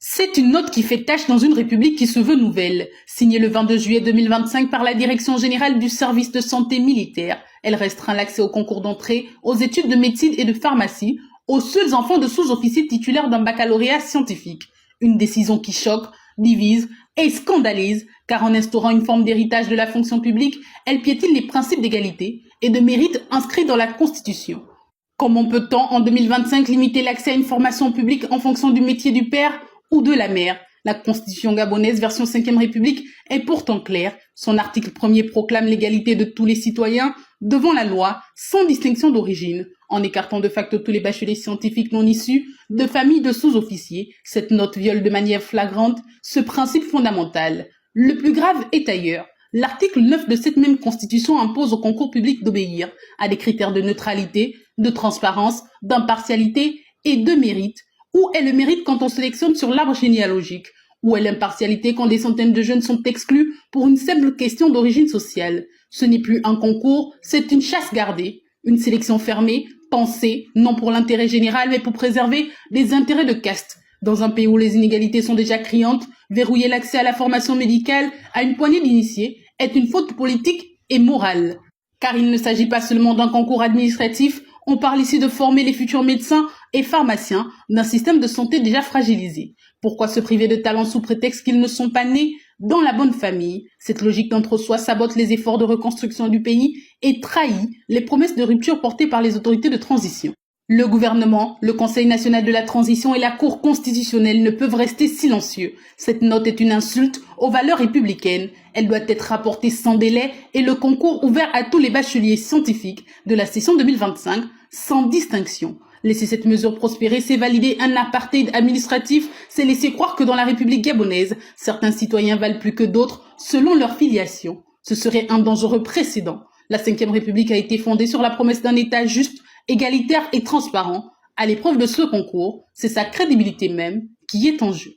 C'est une note qui fait tache dans une république qui se veut nouvelle. Signée le 22 juillet 2025 par la Direction générale du service de santé militaire, elle restreint l'accès au concours d'entrée, aux études de médecine et de pharmacie, aux seuls enfants de sous-officiers titulaires d'un baccalauréat scientifique. Une décision qui choque, divise et scandalise, car en instaurant une forme d'héritage de la fonction publique, elle piétine les principes d'égalité et de mérite inscrits dans la Constitution. Comment peut-on, en 2025, limiter l'accès à une formation publique en fonction du métier du père ou de la mère? La Constitution gabonaise version 5e République est pourtant claire. Son article 1er proclame l'égalité de tous les citoyens devant la loi, sans distinction d'origine, en écartant de facto tous les bacheliers scientifiques non issus de familles de sous-officiers. Cette note viole de manière flagrante ce principe fondamental. Le plus grave est ailleurs. L'article 9 de cette même Constitution impose au concours public d'obéir à des critères de neutralité, de transparence, d'impartialité et de mérite. Où est le mérite quand on sélectionne sur l'arbre généalogique? Où est l'impartialité quand des centaines de jeunes sont exclus pour une simple question d'origine sociale? Ce n'est plus un concours, c'est une chasse gardée, une sélection fermée, pensée, non pour l'intérêt général, mais pour préserver les intérêts de caste. Dans un pays où les inégalités sont déjà criantes, verrouiller l'accès à la formation médicale à une poignée d'initiés est une faute politique et morale. Car il ne s'agit pas seulement d'un concours administratif, on parle ici de former les futurs médecins et pharmaciens d'un système de santé déjà fragilisé. Pourquoi se priver de talents sous prétexte qu'ils ne sont pas nés dans la bonne famille? Cette logique d'entre-soi sabote les efforts de reconstruction du pays et trahit les promesses de rupture portées par les autorités de transition. Le gouvernement, le Conseil national de la transition et la Cour constitutionnelle ne peuvent rester silencieux. Cette note est une insulte aux valeurs républicaines. Elle doit être rapportée sans délai et le concours ouvert à tous les bacheliers scientifiques de la session 2025, sans distinction. Laisser cette mesure prospérer, c'est valider un apartheid administratif, c'est laisser croire que dans la République gabonaise, certains citoyens valent plus que d'autres selon leur filiation. Ce serait un dangereux précédent. La 5e République a été fondée sur la promesse d'un État juste, égalitaire et transparent. À l'épreuve de ce concours, c'est sa crédibilité même qui est en jeu.